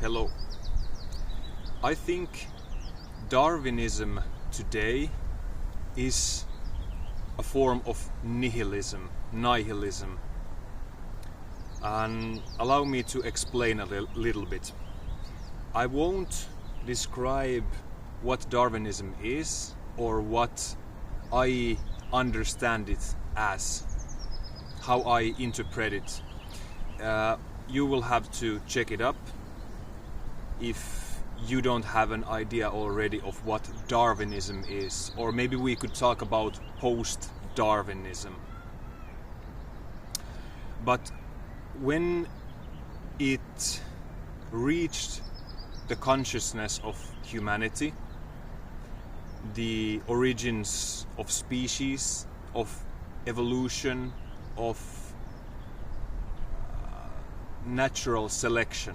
Hello. I think Darwinism today is a form of nihilism. And allow me to explain a little bit. I won't describe what Darwinism is or what I understand it as, how I interpret it. You will have to check it up if you don't have an idea already of what Darwinism is, or maybe we could talk about post-Darwinism. But when it reached the consciousness of humanity, the origins of species, of evolution, of natural selection,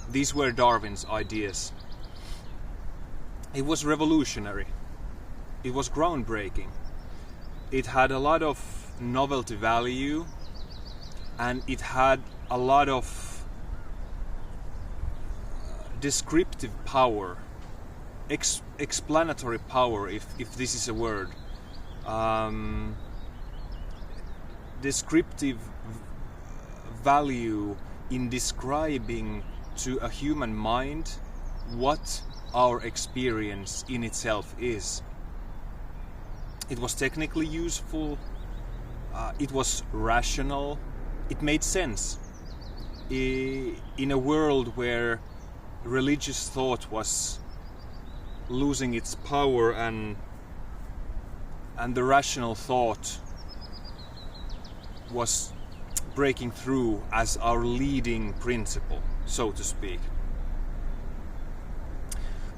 these were Darwin's ideas. It was revolutionary. It was groundbreaking. It had a lot of novelty value, and it had a lot of descriptive power, explanatory power, if this is a word. Descriptive value in describing to a human mind what our experience in itself is. It was technically useful, it was rational, it made sense. In a world where religious thought was losing its power and the rational thought was breaking through as our leading principle, so to speak.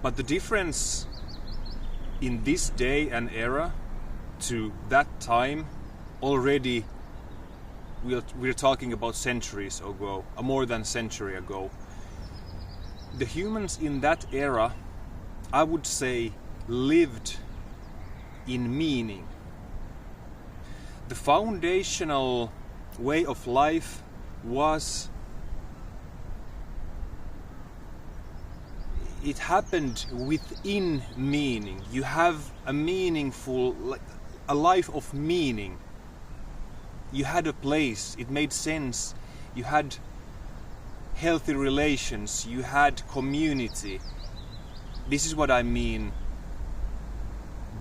But the difference in this day and era to that time, already we're talking about centuries ago, more than a century ago. The humans in that era, I would say, lived in meaning. The foundational way of life was, it happened within meaning. You have a meaningful, a life of meaning. You had a place, it made sense. You had healthy relations, you had community. This is what I mean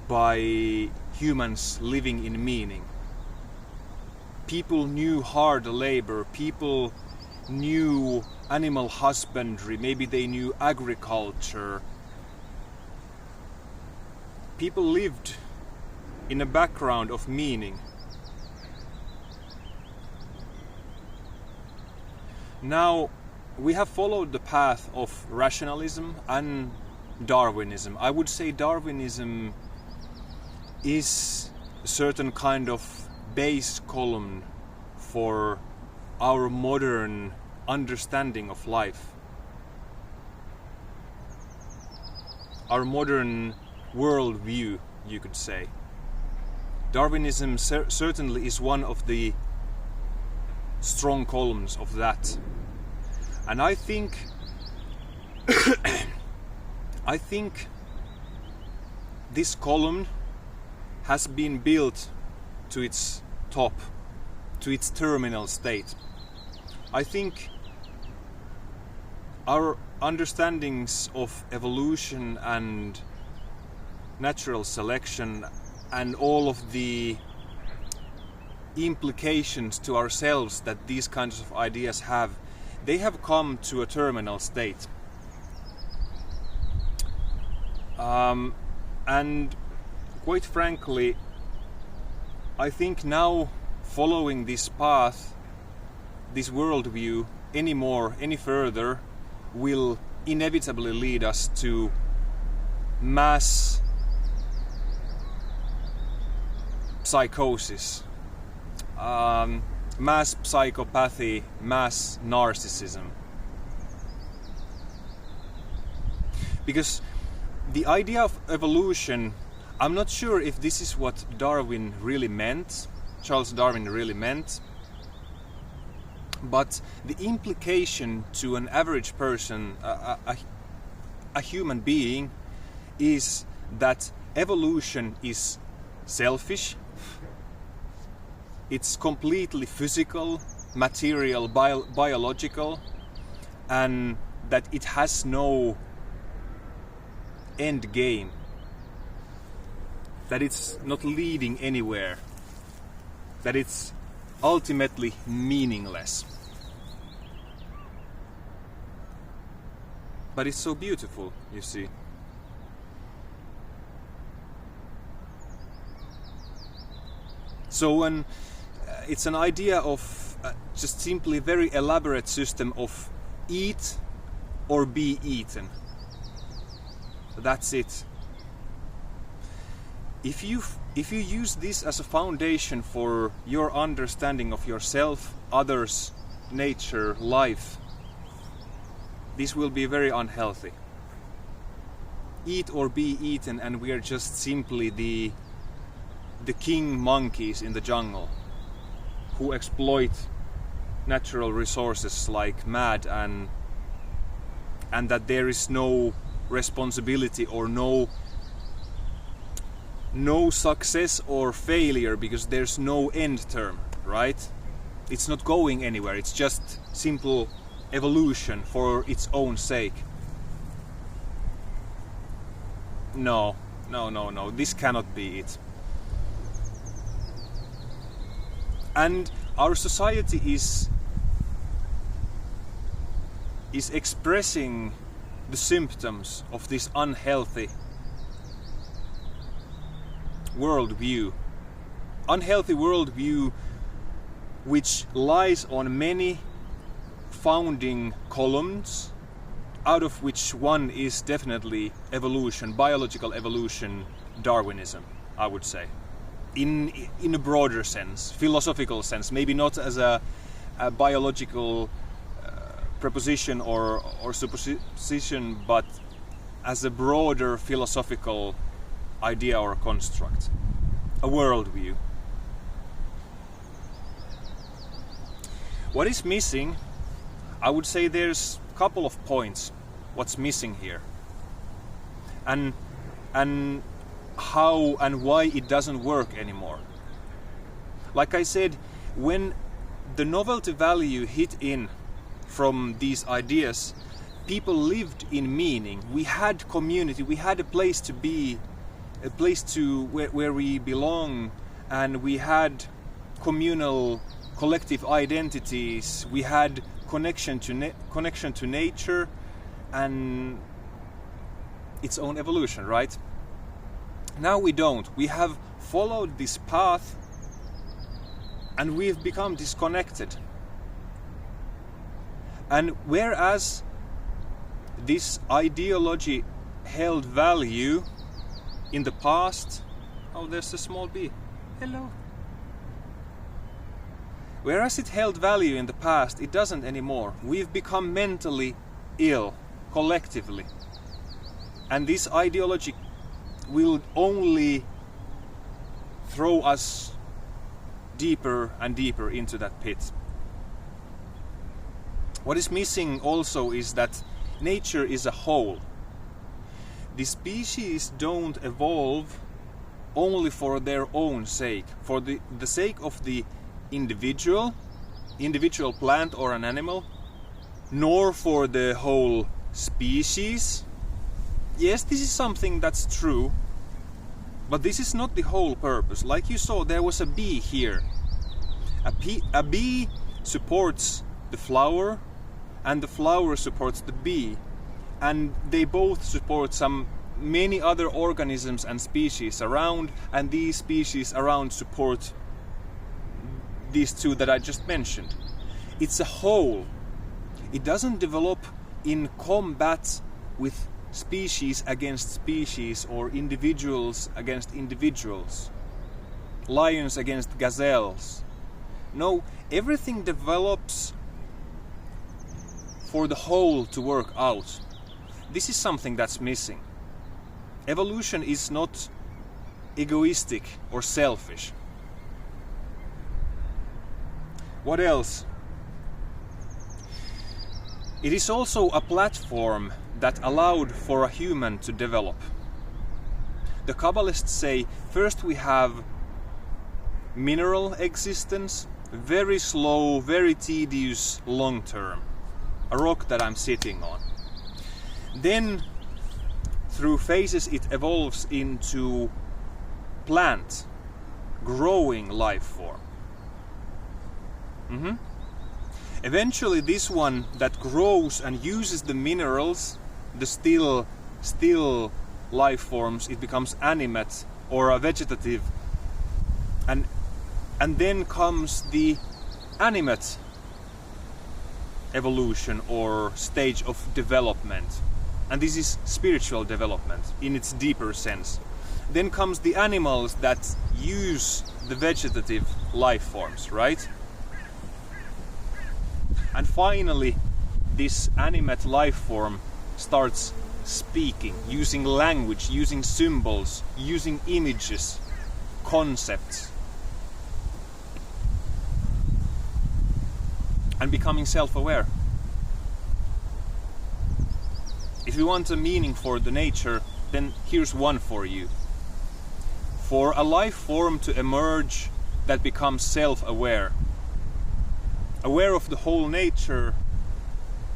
by humans living in meaning. People knew hard labor, people knew animal husbandry, maybe they knew agriculture. People lived in a background of meaning. Now, we have followed the path of rationalism and Darwinism. I would say Darwinism is a certain kind of base column for our modern understanding of life. Our modern worldview, you could say. Darwinism certainly is one of the strong columns of that. And I think this column has been built to its top, to its terminal state. I think our understandings of evolution and natural selection and all of the implications to ourselves that these kinds of ideas have, they have come to a terminal state. And quite frankly, I think now following this path, this worldview, any further, will inevitably lead us to mass psychosis, mass psychopathy, mass narcissism. Because the idea of evolution, I'm not sure if this is what Darwin really meant, Charles Darwin really meant. But the implication to an average person, a human being, is that evolution is selfish, it's completely physical, material, biological, and that it has no end game, that it's not leading anywhere, that it's ultimately meaningless. But it's so beautiful, you see. So it's an idea of just simply very elaborate system of eat or be eaten. That's it. If you use this as a foundation for your understanding of yourself, others, nature, life, this will be very unhealthy. Eat or be eaten, and we are just simply the king monkeys in the jungle who exploit natural resources like mad, and that there is no responsibility or no success or failure because there's no end term, right? It's not going anywhere, it's just simple evolution for its own sake. No, this cannot be it. And our society is expressing the symptoms of this unhealthy worldview. Unhealthy worldview which lies on many founding columns, out of which one is definitely evolution, biological evolution, Darwinism, I would say. In a broader sense, philosophical sense, maybe not as a biological preposition or supposition, but as a broader philosophical idea or construct, a worldview. What is missing? I would say there's a couple of points what's missing here, and how and why it doesn't work anymore. Like I said, when the novelty value hit in from these ideas, people lived in meaning. We had community, we had a place to be, a place to where we belong, and we had communal, collective identities. We had connection to nature and its own evolution, right? Now we don't. We have followed this path and we've become disconnected. And whereas this ideology held value in the past, oh, there's a small bee. Hello. Whereas it held value in the past, it doesn't anymore. We've become mentally ill, collectively. And this ideology will only throw us deeper and deeper into that pit. What is missing also is that nature is a whole. The species don't evolve only for their own sake, for the sake of the individual plant or an animal, nor for the whole species. Yes, this is something that's true, but this is not the whole purpose. Like you saw, there was a bee here. A bee supports the flower, and the flower supports the bee, and they both support many other organisms and species around, and these species around support these two that I just mentioned. It's a whole. It doesn't develop in combat with species against species or individuals against individuals, lions against gazelles. No, everything develops for the whole to work out. This is something that's missing. Evolution is not egoistic or selfish. What else? It is also a platform that allowed for a human to develop. The Kabbalists say first we have mineral existence, very slow, very tedious, long term. A rock that I'm sitting on. Then through phases it evolves into plant, growing life form. Eventually this one that grows and uses the minerals, the still life forms, it becomes animate or a vegetative, and then comes the animate evolution or stage of development, and this is spiritual development in its deeper sense. Then comes the animals that use the vegetative life forms, right? And finally this animate life form starts speaking, using language, using symbols, using images, concepts, and becoming self-aware. If you want a meaning for the nature, then here's one for you. For a life form to emerge that becomes self-aware, aware of the whole nature,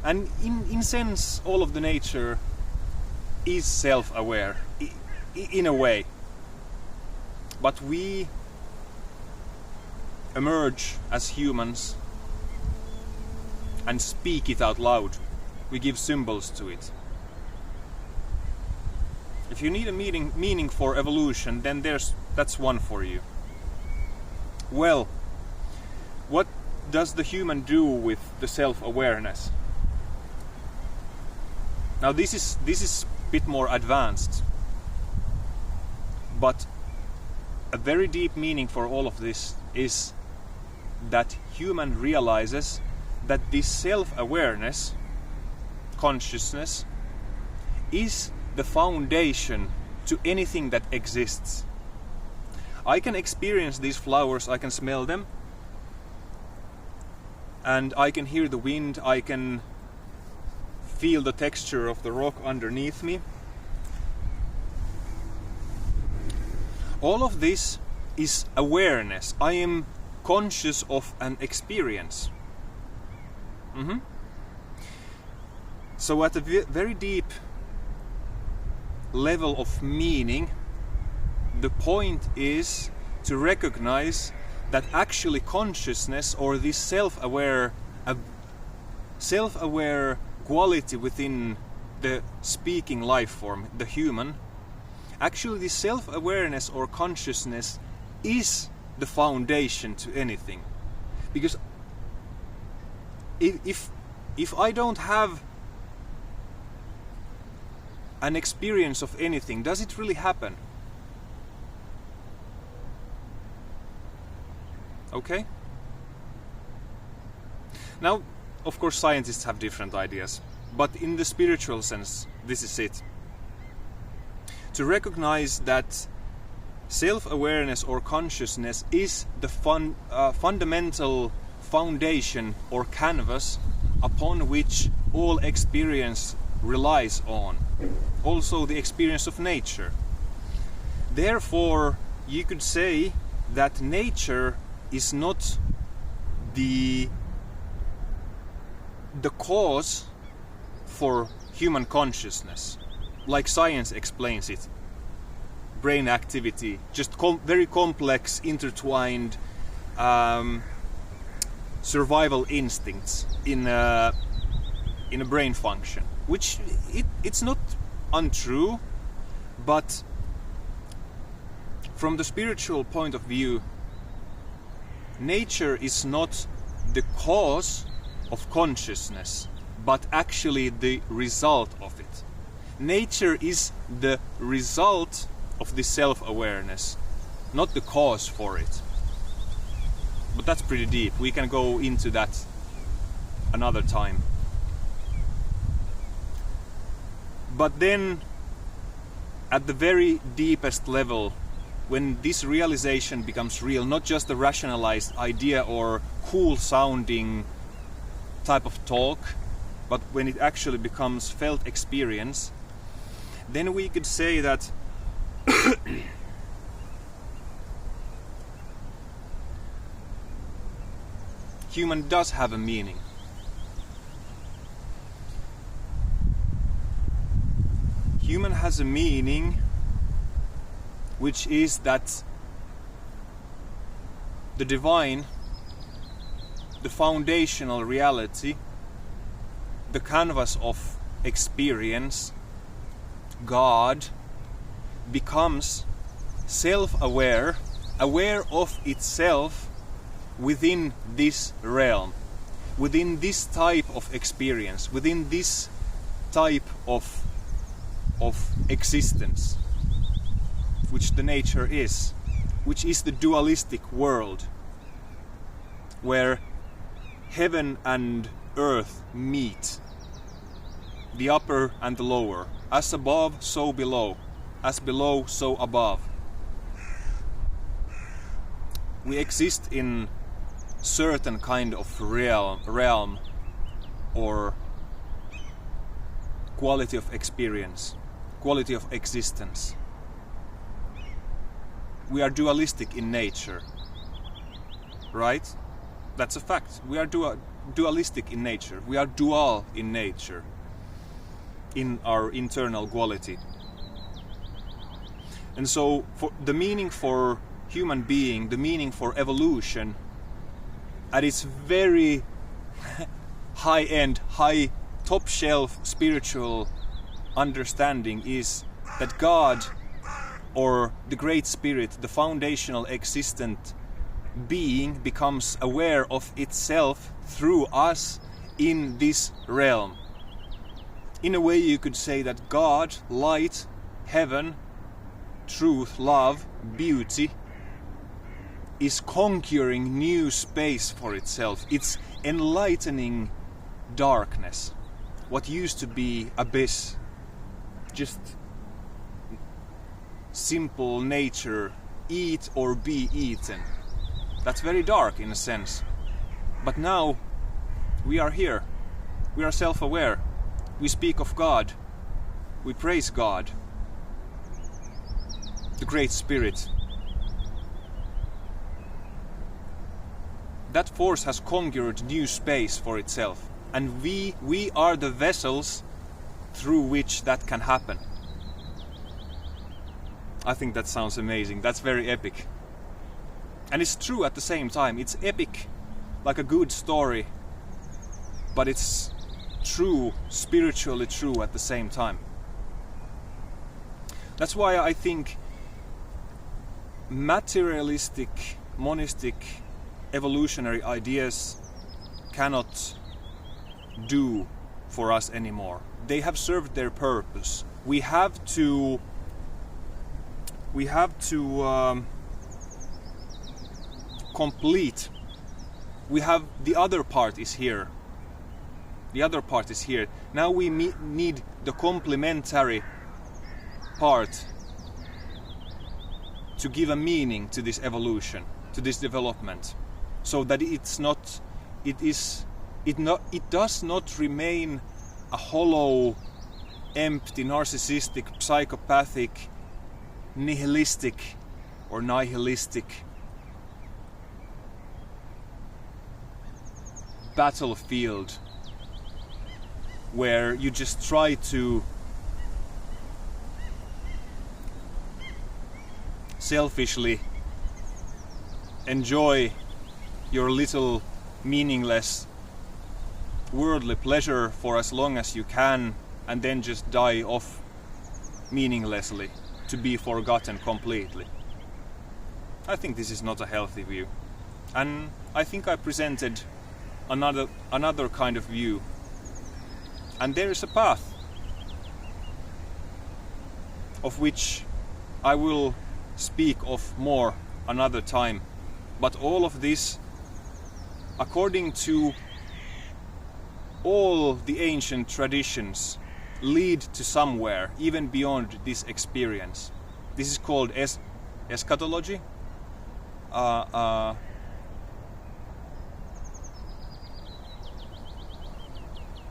and in sense all of the nature is self-aware in a way, but we emerge as humans and speak it out loud. We give symbols to it. If you need a meaning for evolution, then that's one for you. Well, what does the human do with the self-awareness? Now this is a bit more advanced, but a very deep meaning for all of this is that human realizes that this self-awareness, consciousness, is the foundation to anything that exists. I can experience these flowers, I can smell them, and I can hear the wind, I can feel the texture of the rock underneath me. All of this is awareness. I am conscious of an experience. So at a very deep level of meaning, the point is to recognize that actually consciousness, or this self-aware quality within the speaking life form, the human, actually this self-awareness or consciousness is the foundation to anything. Because if I don't have an experience of anything, does it really happen? Okay? Now, of course, scientists have different ideas, but in the spiritual sense, this is it. To recognize that self-awareness or consciousness is the fundamental foundation or canvas upon which all experience relies on. Also the experience of nature. Therefore, you could say that nature is not the cause for human consciousness, like science explains it. Brain activity, just very complex, intertwined survival instincts in a brain function, which it's not untrue, but from the spiritual point of view, nature is not the cause of consciousness, but actually the result of it. Nature is the result of this self-awareness, not the cause for it. But that's pretty deep. We can go into that another time. But then, at the very deepest level, when this realization becomes real, not just a rationalized idea or cool sounding type of talk, but when it actually becomes felt experience, then we could say that human does have a meaning. Human has a meaning, which is that the divine, the foundational reality, the canvas of experience, God, becomes self-aware, aware of itself within this realm, within this type of experience, within this type of existence, which the nature is, which is the dualistic world, where heaven and earth meet, the upper and the lower, as above, so below, as below, so above. We exist in certain kind of realm or quality of experience, quality of existence. We are dualistic in nature, right? That's a fact. We are dualistic in nature. We are dual in nature, in our internal quality. And so for the meaning for human being, the meaning for evolution, at its very high-end, high top-shelf spiritual understanding is that God, or the Great Spirit, the foundational existent being, becomes aware of itself through us in this realm. In a way you could say that God, light, heaven, truth, love, beauty, is conquering new space for itself. It's enlightening darkness. What used to be abyss, just simple nature, eat or be eaten. That's very dark in a sense. But now we are here. We are self-aware. We speak of God. We praise God, the Great Spirit. That force has conquered new space for itself, and we are the vessels through which that can happen. I think that sounds amazing. That's very epic. And it's true at the same time. It's epic, like a good story, but it's true, spiritually true at the same time. That's why I think materialistic, monistic, evolutionary ideas cannot do for us anymore. They have served their purpose. We have to complete. We have the other part is here. The other part is here. Now we need the complementary part to give a meaning to this evolution, to this development, so that it does not remain a hollow, empty, narcissistic, psychopathic, nihilistic battlefield where you just try to selfishly enjoy your little meaningless worldly pleasure for as long as you can, and then just die off meaninglessly to be forgotten completely. I think this is not a healthy view, and I think I presented another kind of view, and there is a path of which I will speak of more another time. But all of this, according to all the ancient traditions, lead to somewhere even beyond this experience. This is called eschatology.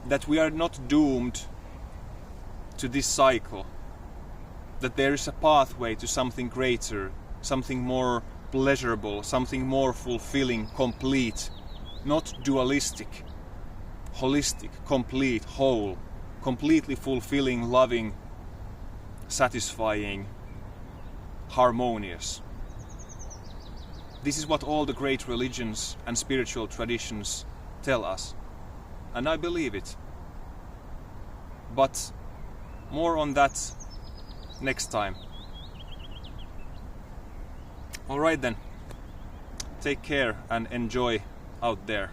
that we are not doomed to this cycle, that there is a pathway to something greater, something more pleasurable, something more fulfilling, complete, not dualistic, holistic, complete, whole, completely fulfilling, loving, satisfying, harmonious. This is what all the great religions and spiritual traditions tell us, and I believe it. But more on that next time. Alright then, take care and enjoy out there.